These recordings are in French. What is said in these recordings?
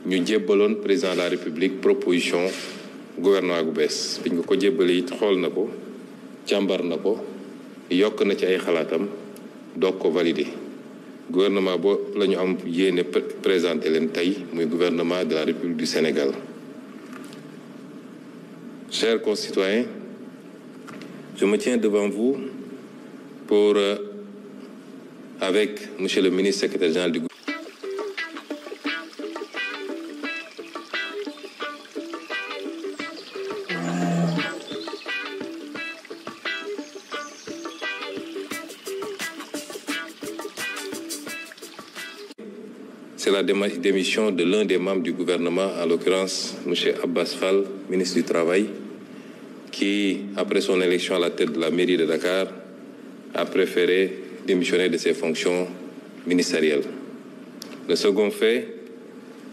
ñu jébbaloon président de la République proposition gouvernement gu bees biñ ko jébbalee it xool na ko càmbar na ko yokk na ci ay xalaatam doog ko valider gouvernement bo la ñu am yéene présenté leen tey muy gouvernement de la République du Sénégal. Chers concitoyens, je me tiens devant vous pour, avec Monsieur le ministre secrétaire général du gouvernement, c'est la démission de l'un des membres du gouvernement, en l'occurrence M. Abbas Fall, ministre du Travail, qui, après son élection à la tête de la mairie de Dakar, a préféré démissionner de ses fonctions ministérielles. Le second fait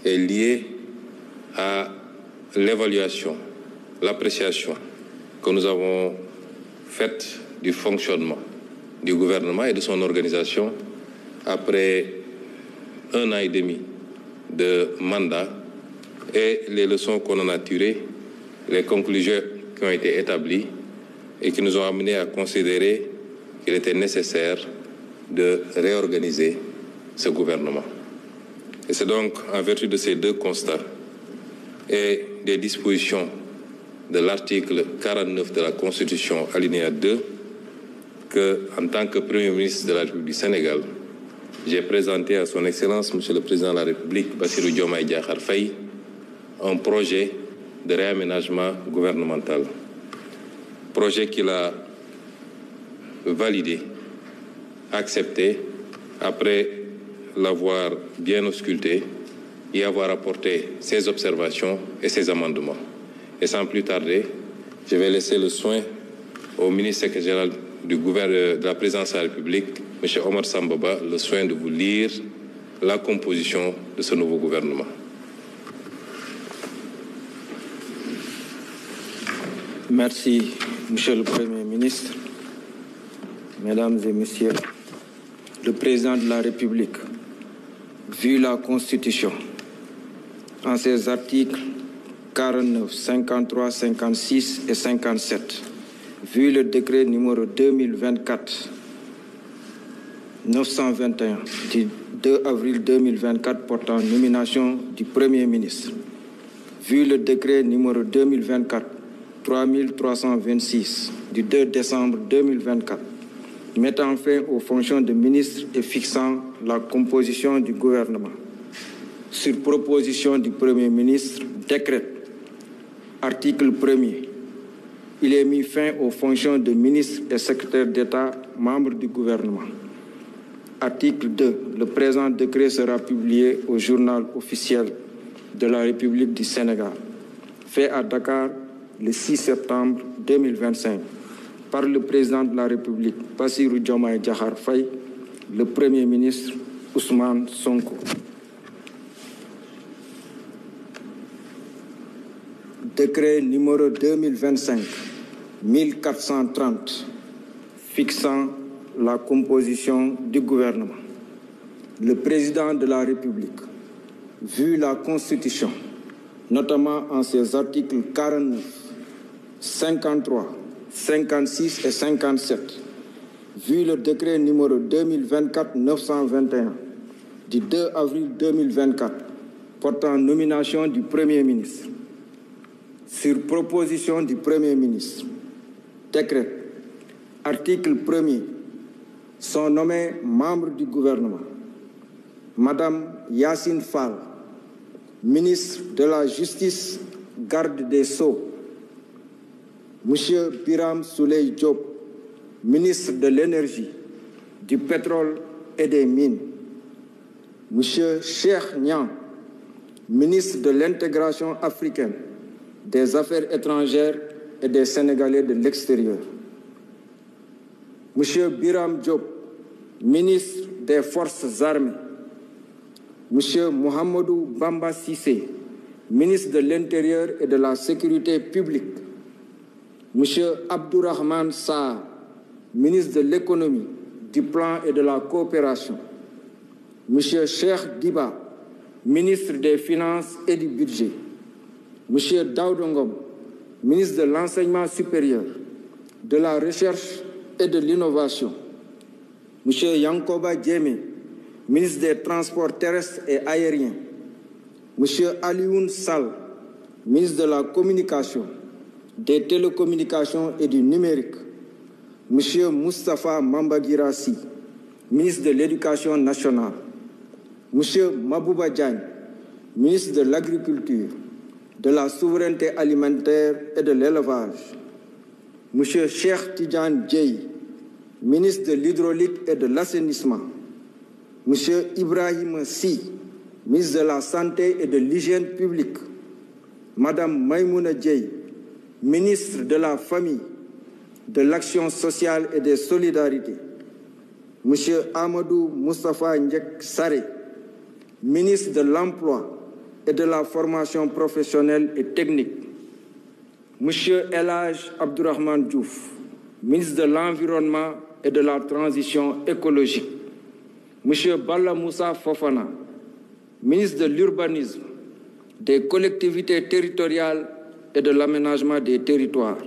est lié à l'évaluation, l'appréciation que nous avons faite du fonctionnement du gouvernement et de son organisation après 1 an et demi de mandat et les leçons qu'on en a tirées, les conclusions qui ont été établies et qui nous ont amenés à considérer qu'il était nécessaire de réorganiser ce gouvernement. Et c'est donc en vertu de ces deux constats et des dispositions de l'article 49 de la Constitution, alinéa 2, que, en tant que Premier ministre de la République du Sénégal, j'ai présenté à son Excellence, Monsieur le Président de la République, Bassirou Diomaye Diakhar Faye, un projet de réaménagement gouvernemental. Projet qu'il a validé, accepté, après l'avoir bien ausculté et avoir apporté ses observations et ses amendements. Et sans plus tarder, je vais laisser le soin au ministre secrétaire général de la Présidence de la République, M. Omar Sambaba, le soin de vous lire la composition de ce nouveau gouvernement. Merci, Monsieur le Premier ministre. Mesdames et Messieurs, le Président de la République, vu la Constitution, en ses articles 49, 53, 56 et 57, vu le décret numéro 2024-921 du 2 avril 2024 portant nomination du Premier ministre, vu le décret numéro 2024-3326 du 2 décembre 2024 mettant fin aux fonctions de ministre et fixant la composition du gouvernement, sur proposition du Premier ministre, décrète, article 1er, il est mis fin aux fonctions de ministre et secrétaire d'État, membres du gouvernement. Article 2. Le présent décret sera publié au journal officiel de la République du Sénégal, fait à Dakar le 6 septembre 2025, par le président de la République, Bassirou Diomaye Diakhar Faye, le Premier ministre Ousmane Sonko. Décret numéro 2025-1430 fixant la composition du gouvernement. Le président de la République, vu la Constitution, notamment en ses articles 49, 53, 56 et 57, vu le décret numéro 2024-921 du 2 avril 2024 portant nomination du Premier ministre, sur proposition du Premier ministre, décret, article 1er, sont nommés membres du gouvernement. Madame Yassine Fall, ministre de la Justice, garde des Sceaux. Monsieur Biram Souley Diop, ministre de l'Énergie, du Pétrole et des Mines. Monsieur Cheikh Niang, ministre de l'Intégration africaine, des Affaires étrangères et des Sénégalais de l'extérieur. Monsieur Biram Diop, ministre des Forces armées. Monsieur Mohamedou Bamba Sissé, ministre de l'Intérieur et de la Sécurité publique. Monsieur Abdourahmane Sarr, ministre de l'Économie, du Plan et de la Coopération. Monsieur Cheikh Diba, ministre des Finances et du Budget. Monsieur Daouda Ngom, ministre de l'Enseignement supérieur, de la Recherche et de l'Innovation. Monsieur Yankoba Diémé, ministre des Transports terrestres et aériens. Monsieur Alioune Sall, ministre de la Communication, des Télécommunications et du Numérique. Monsieur Moustapha Mambagirassi, ministre de l'Éducation nationale. Monsieur Mabouba Diagne, ministre de l'Agriculture, de la Souveraineté alimentaire et de l'Élevage. Monsieur Cheikh Tidiane Dièye, ministre de l'Hydraulique et de l'Assainissement. Monsieur Ibrahim Sy, ministre de la Santé et de l'Hygiène publique. Madame Maïmouna Dièye, ministre de la Famille, de l'Action sociale et des solidarités. Monsieur Amadou Moustapha Ndiek Saré, ministre de l'Emploi et de la Formation professionnelle et technique. Monsieur El Hadj Abdourahmane Diouf, ministre de l'Environnement et de la Transition écologique. Monsieur Balla Moussa Fofana, ministre de l'Urbanisme, des collectivités territoriales et de l'aménagement des territoires.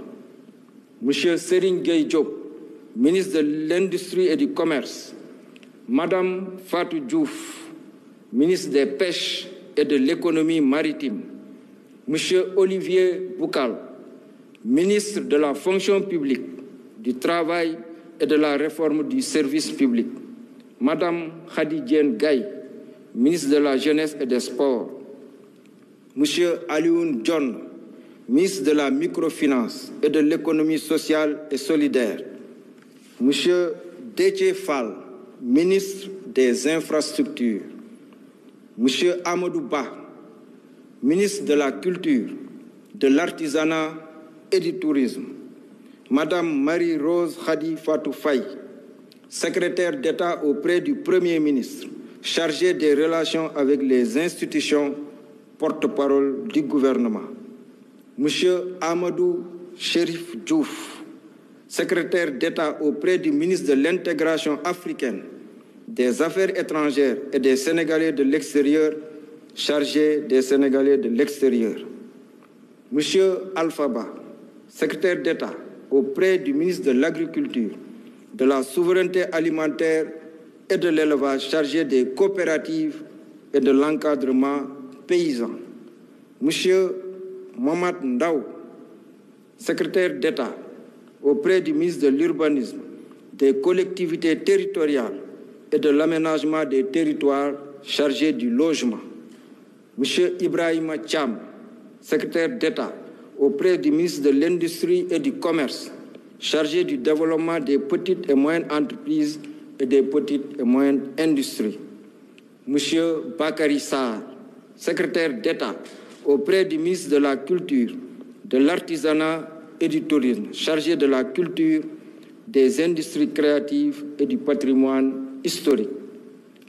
Monsieur Serigne Gueye Diop, ministre de l'Industrie et du Commerce. Madame Fatou Diouf, ministre des Pêches et de l'Économie maritime. Monsieur Olivier Boukal, ministre de la Fonction publique, du Travail et de la Réforme du service public. Madame Khady Diène Gaye, ministre de la Jeunesse et des Sports. Monsieur Alioune John, ministre de la Microfinance et de l'Économie sociale et solidaire. Monsieur Déthié Fall, ministre des Infrastructures. Monsieur Amadou Ba, ministre de la Culture, de l'Artisanat et du Tourisme. Madame Marie-Rose Khady Fatou Faye, secrétaire d'État auprès du Premier ministre, chargée des relations avec les institutions, porte-parole du gouvernement. Monsieur Amadou Chérif Diouf, secrétaire d'État auprès du ministre de l'Intégration africaine, des Affaires étrangères et des Sénégalais de l'extérieur, chargé des Sénégalais de l'extérieur. Monsieur Alpha Ba, secrétaire d'État auprès du ministre de l'Agriculture, de la Souveraineté alimentaire et de l'Élevage, chargé des coopératives et de l'encadrement paysan. Monsieur Mohamed Ndaw, secrétaire d'État auprès du ministre de l'Urbanisme, des collectivités territoriales et de l'aménagement des territoires, chargé du logement. Monsieur Ibrahima Thiam, secrétaire d'État auprès du ministre de l'Industrie et du Commerce, chargé du développement des petites et moyennes entreprises et des petites et moyennes industries. Monsieur Bakary Sarr, secrétaire d'État auprès du ministre de la Culture, de l'Artisanat et du Tourisme, chargé de la culture, des industries créatives et du patrimoine historique.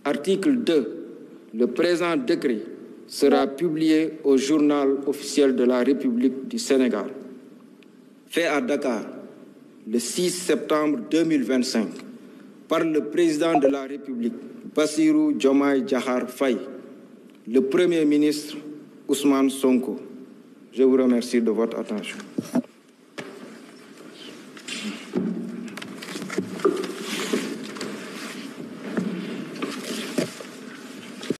Article 2. Le présent décret sera publié au journal officiel de la République du Sénégal. Fait à Dakar, le 6 septembre 2025, par le président de la République, Bassirou Diomaye Diakhar Faye, le Premier ministre Ousmane Sonko. Je vous remercie de votre attention.